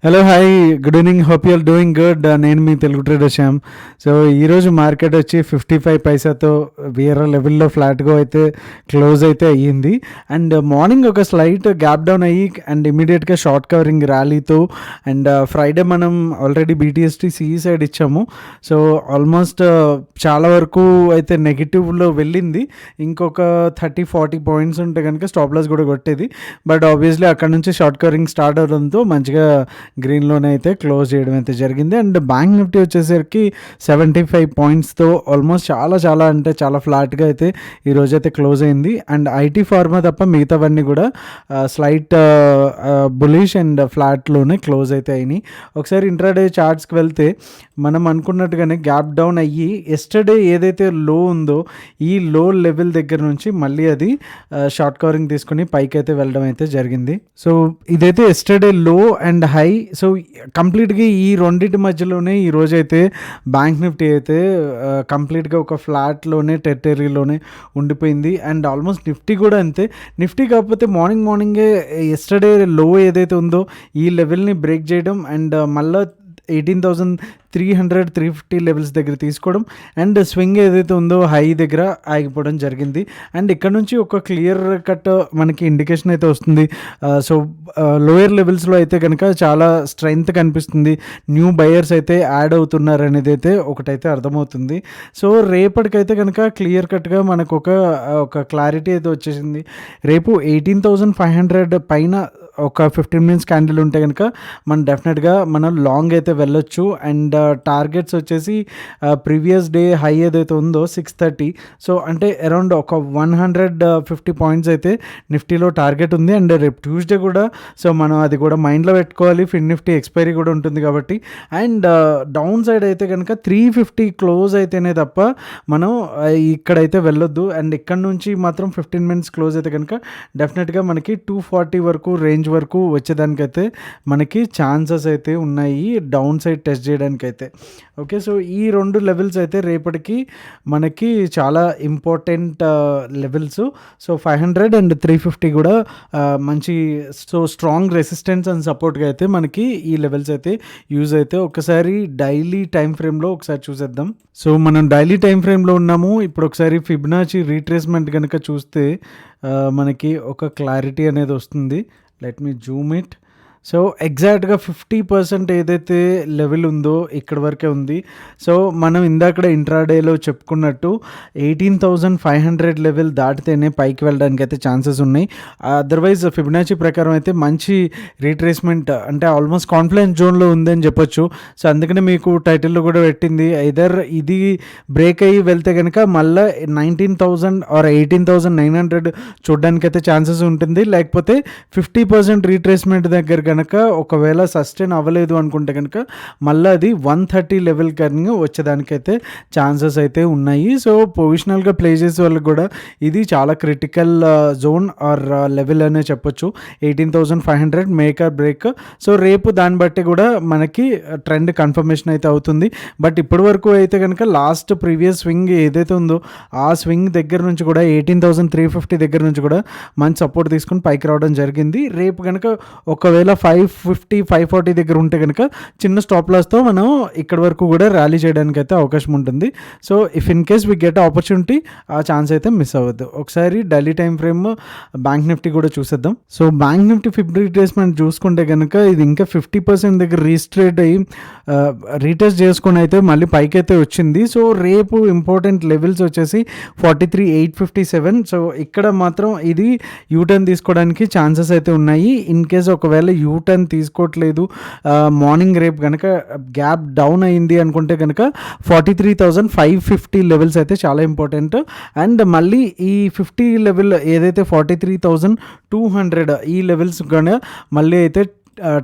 Hello hi good evening hope you're doing good. నేను మీ Telugu trader Shyam. So ఈరోజు market వచ్చి 55 పైసాతో వేరే లెవెల్లో ఫ్లాట్గా అయితే క్లోజ్ అయితే అయ్యింది. అండ్ మార్నింగ్ ఒక స్లైట్ గ్యాప్ డౌన్ అయ్యి అండ్ ఇమీడియట్గా షార్ట్ కవరింగ్ ర్యాలీతో అండ్ ఫ్రైడే మనం ఆల్రెడీ బీటీఎస్టీ సిఈ సైడ్ ఇచ్చాము. సో ఆల్మోస్ట్ చాలా వరకు అయితే నెగిటివ్లో వెళ్ళింది. ఇంకొక 30-40 పాయింట్స్ ఉంటే కనుక స్టాప్ లాస్ కూడా కొట్టేది. బట్ ఆబ్వియస్లీ అక్కడ నుంచి షార్ట్ కవరింగ్ స్టార్ట్ అవడంతో మంచిగా గ్రీన్లోనే అయితే క్లోజ్ చేయడం అయితే జరిగింది. అండ్ బ్యాంక్ నిఫ్టీ వచ్చేసరికి 75 పాయింట్స్తో ఆల్మోస్ట్ చాలా అంటే చాలా ఫ్లాట్గా అయితే ఈరోజు అయితే క్లోజ్ అయింది. అండ్ ఐటీ ఫార్మా తప్ప మిగతావన్నీ కూడా స్లైట్ బులిష్ అండ్ ఫ్లాట్లోనే క్లోజ్ అయితే అయినాయి. ఒకసారి ఇంట్రాడే చార్ట్స్కి వెళ్తే మనం అనుకున్నట్టుగానే గ్యాప్ డౌన్ అయ్యి ఎస్టర్డే ఏదైతే లో ఉందో ఈ లో లెవెల్ దగ్గర నుంచి మళ్ళీ అది షార్ట్ కవరింగ్ తీసుకుని పైకి అయితే వెళ్ళడం అయితే జరిగింది. సో ఇదైతే ఎస్టర్డే లో అండ్ హై. సో కంప్లీట్గా ఈ రెండింటి మధ్యలోనే ఈరోజు అయితే బ్యాంక్ నిఫ్టీ అయితే కంప్లీట్గా ఒక ఫ్లాట్లోనే టెరిటరీలోనే ఉండిపోయింది. అండ్ ఆల్మోస్ట్ నిఫ్టీ కూడా అంతే. నిఫ్టీ కాకపోతే మార్నింగే ఎస్టర్డే లో ఏదైతే ఉందో ఈ లెవెల్ని బ్రేక్ చేయడం అండ్ మళ్ళీ 18,300-350 లెవెల్స్ దగ్గర తీసుకోవడం అండ్ స్వింగ్ ఏదైతే ఉందో హై దగ్గర ఆగిపోవడం జరిగింది. అండ్ ఇక్కడ నుంచి ఒక క్లియర్ కట్ మనకి ఇండికేషన్ అయితే వస్తుంది. సో లోయర్ లెవెల్స్లో అయితే కనుక చాలా స్ట్రెంగ్త్ కనిపిస్తుంది. న్యూ బయర్స్ అయితే యాడ్ అవుతున్నారు అనేది అయితే ఒకటైతే అర్థమవుతుంది. సో రేపటికైతే కనుక క్లియర్ కట్గా మనకు ఒక క్లారిటీ అయితే వచ్చేసింది. రేపు 18,500 పైన ఒక 15 మినిట్స్ క్యాండిల్ ఉంటే కనుక మనం లాంగ్ అయితే వెళ్ళొచ్చు. అండ్ టార్గెట్స్ వచ్చేసి ప్రీవియస్ డే హై ఏదైతే ఉందో 630. సో అంటే అరౌండ్ ఒక 150 పాయింట్స్ అయితే నిఫ్టీలో టార్గెట్ ఉంది. అండ్ రేపు ట్యూస్డే కూడా సో మనం అది కూడా మైండ్లో పెట్టుకోవాలి. ఫిన్ నిఫ్టీ ఎక్స్పైరీ కూడా ఉంటుంది కాబట్టి. అండ్ డౌన్ సైడ్ అయితే కనుక 350 క్లోజ్ అయితేనే తప్ప మనం ఇక్కడైతే వెళ్ళొద్దు. అండ్ ఇక్కడ నుంచి మాత్రం 15 మినిట్స్ క్లోజ్ అయితే కనుక డెఫినెట్గా మనకి 240 వరకు రేంజ్ వరకు వచ్చేదానికైతే మనకి ఛాన్సెస్ అయితే ఉన్నాయి డౌన్ సైడ్ టెస్ట్ చేయడానికైతే. ఓకే, సో ఈ రెండు లెవెల్స్ అయితే రేపటికి మనకి చాలా ఇంపార్టెంట్ లెవెల్స్. సో 500 అండ్ 350 కూడా మంచి స్ట్రాంగ్ రెసిస్టెన్స్ అండ్ సపోర్ట్గా అయితే మనకి ఈ లెవెల్స్ అయితే యూజ్ అయితే ఒకసారి డైలీ టైం ఫ్రేమ్లో ఒకసారి చూసేద్దాం. సో మనం డైలీ టైం ఫ్రేమ్లో ఉన్నాము. ఇప్పుడు ఒకసారి ఫిబొనాచి రీట్రేస్మెంట్ కనుక చూస్తే మనకి ఒక క్లారిటీ అనేది వస్తుంది. Let me Zoom it. So ఎగ్జాక్ట్గా 50% ఏదైతే లెవెల్ ఉందో ఇక్కడ వరకే ఉంది. సో మనం ఇందాక ఇంట్రాడేలో చెప్పుకున్నట్టు 18,500 లెవెల్ దాటితేనే పైకి వెళ్ళడానికి అయితే ఛాన్సెస్ ఉన్నాయి. అదర్వైజ్ ఫిబొనాచి ప్రకారం అయితే మంచి రీట్రేస్మెంట్ అంటే ఆల్మోస్ట్ కాన్ఫిడెన్స్ జోన్లో ఉందని చెప్పొచ్చు. సో అందుకనే మీకు టైటిల్లో కూడా పెట్టింది ఐదర్ ఇది బ్రేక్ అయ్యి వెళ్తే కనుక మళ్ళీ 19,000 ఆర్ 18,900 చూడడానికి అయితే ఛాన్సెస్ ఉంటుంది. లేకపోతే 50% రీట్రేస్మెంట్ దగ్గర కనుక ఒకవేళ సస్టైన్ అవ్వలేదు అనుకుంటే కనుక మళ్ళీ అది 130 లెవెల్ కనుక వచ్చేదానికైతే ఛాన్సెస్ అయితే ఉన్నాయి. సో పొజిషనల్గా ప్లే చేసే వాళ్ళకి కూడా ఇది చాలా క్రిటికల్ జోన్ ఆర్ లెవెల్ అనే చెప్పొచ్చు. 18,500 మేక్ ఆర్ బ్రేక్. సో రేపు దాన్ని బట్టి కూడా మనకి ట్రెండ్ కన్ఫర్మేషన్ అయితే అవుతుంది. బట్ ఇప్పటి వరకు అయితే కనుక లాస్ట్ ప్రీవియస్ స్వింగ్ ఏదైతే ఉందో ఆ స్వింగ్ దగ్గర నుంచి కూడా 18,350 దగ్గర నుంచి కూడా మంచి సపోర్ట్ తీసుకుని పైకి రావడం జరిగింది. రేపు కనుక ఒకవేళ 550-540 దగ్గర ఉంటే కనుక చిన్న స్టాప్ లాస్తో మనం ఇక్కడ వరకు కూడా ర్యాలీ చేయడానికి అయితే అవకాశం ఉంటుంది. So if in case we get opportunity ఆ ఛాన్స్ అయితే మిస్ అవ్వద్దు. ఒకసారి daily time frame bank Nifty కూడా చూసేద్దాం. So bank Nifty fib retracement చూసుకుంటే కనుక ఇది ఇంకా 50% దగ్గర రీస్ట్రేట్ అయ్యి రీటెస్ట్ చేసుకుని అయితే మళ్ళీ పైకి అయితే వచ్చింది. సో రేపు ఇంపార్టెంట్ లెవెల్స్ వచ్చేసి 43,857. సో ఇక్కడ మాత్రం ఇది యూటర్న్ తీసుకోవడానికి ఛాన్సెస్ అయితే ఉన్నాయి. ఇన్ కేస్ ఒకవేళ యూటర్న్ తీసుకోవట్లేదు మార్నింగ్ రేపు కనుక గ్యాప్ డౌన్ అయింది అనుకుంటే కనుక 43,550 లెవెల్స్ అయితే చాలా ఇంపార్టెంట్. అండ్ మళ్ళీ ఈ 50 లెవెల్ ఏదైతే 43,200 ఈ లెవెల్స్ కూడా మళ్ళీ అయితే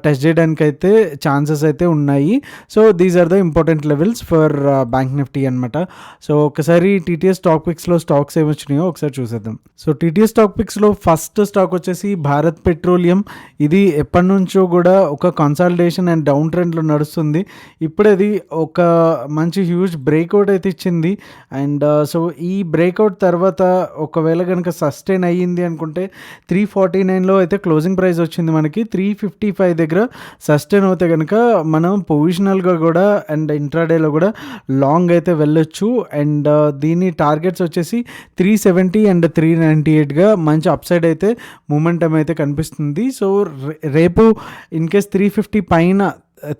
టెస్ట్ చేయడానికి అయితే ఛాన్సెస్ అయితే ఉన్నాయి. So these are the important levels for bank Nifty అనమాట. సో ఒకసారి టీటీఎస్ స్టాక్ పిక్స్లో స్టాక్స్ ఏమి వచ్చినాయో ఒకసారి చూసేద్దాం. సో టీటీఎస్ స్టాక్ పిక్స్లో ఫస్ట్ స్టాక్ వచ్చేసి భారత్ పెట్రోలియం. ఇది ఎప్పటి నుంచో కూడా ఒక కన్సాలిడేషన్ అండ్ డౌన్ ట్రెండ్లో నడుస్తుంది. ఇప్పుడు అది ఒక మంచి హ్యూజ్ బ్రేక్అవుట్ అయితే ఇచ్చింది. అండ్ సో ఈ బ్రేక్అవుట్ తర్వాత ఒకవేళ కనుక సస్టైన్ అయ్యింది అనుకుంటే 349లో అయితే క్లోజింగ్ ప్రైస్ వచ్చింది మనకి. 355 65 దగ్గర సస్టైన్ అవుతే కనుక మనం పొజిషనల్గా కూడా అండ్ ఇంట్రాడేలో కూడా లాంగ్ అయితే వెళ్ళొచ్చు. అండ్ దీని టార్గెట్స్ వచ్చేసి 370 అండ్ 398గా మంచి అప్సైడ్ అయితే మూమెంటం అయితే కనిపిస్తుంది. సో రేపు ఇన్ కేస్ 350 పైన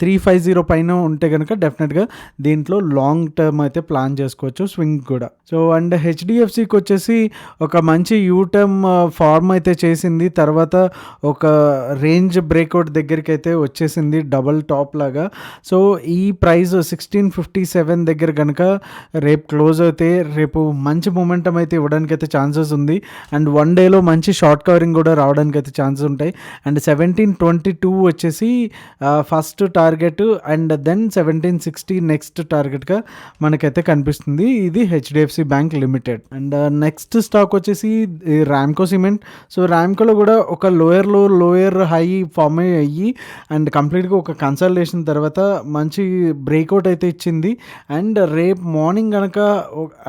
350 పైన ఉంటే కనుక డెఫినెట్గా దీంట్లో లాంగ్ టర్మ్ అయితే ప్లాన్ చేసుకోవచ్చు, స్వింగ్ కూడా. సో అండ్ హెచ్డిఎఫ్సికి వచ్చేసి ఒక మంచి యూటర్మ్ ఫార్మ్ అయితే చేసింది, తర్వాత ఒక రేంజ్ బ్రేక్అవుట్ దగ్గరికి అయితే వచ్చేసింది డబల్ టాప్ లాగా. సో ఈ ప్రైస్ 1657 దగ్గర కనుక రేపు క్లోజ్ అయితే రేపు మంచి మూమెంటం అయితే ఇవ్వడానికి అయితే ఛాన్సెస్ ఉంది. అండ్ వన్ డేలో మంచి షార్ట్ కవరింగ్ కూడా రావడానికి అయితే ఛాన్సెస్ ఉంటాయి. అండ్ 1722 వచ్చేసి first target and then 1760 next టార్గెట్గా మనకైతే కనిపిస్తుంది. ఇది HDFC bank limited. And next stock వచ్చేసి రామ్కో సిమెంట్. సో రామ్కోలో కూడా ఒక లోయర్ హై ఫామ్ అయ్యి అండ్ కంప్లీట్గా ఒక కన్సల్టేషన్ తర్వాత మంచి బ్రేక్అవుట్ అయితే ఇచ్చింది. అండ్ రేపు మార్నింగ్ కనుక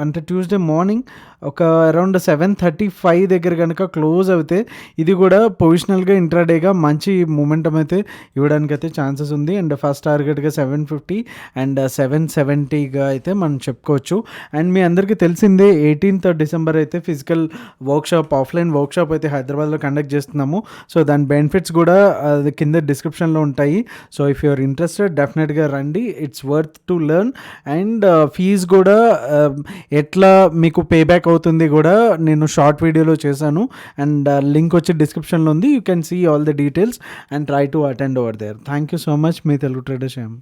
అంటే ట్యూస్డే మార్నింగ్ ఒక అరౌండ్ 735 దగ్గర కనుక క్లోజ్ అవుతే ఇది కూడా పొజిషనల్గా ఇంట్రాడేగా మంచి మూమెంటం అయితే ఇవ్వడానికి అయితే ఛాన్సెస్ ఉంది. అండ్ ఫస్ట్ టార్గెట్గా 750 అండ్ 770గా అయితే మనం చెప్పుకోవచ్చు. అండ్ మీ అందరికీ తెలిసిందే 18th డిసెంబర్ అయితే ఫిజికల్ ఆఫ్లైన్ వర్క్షాప్ అయితే హైదరాబాద్లో కండక్ట్ చేస్తున్నాము. సో దాని బెనిఫిట్స్ కూడా అది కింద డిస్క్రిప్షన్లో ఉంటాయి. సో ఇఫ్ యూఆర్ ఇంట్రెస్టెడ్ డెఫినెట్గా రండి, it's worth to learn. And fees కూడా ఎట్లా మీకు పేబ్యాక్ అవుతుంది కూడా నేను షార్ట్ వీడియోలో చేశాను. అండ్ లింక్ వచ్చి డిస్క్రిప్షన్లో ఉంది. You can see all the details and try to attend over there. Thank you so much. మీ తెలుగు ట్రేడర్ శ్యామ్.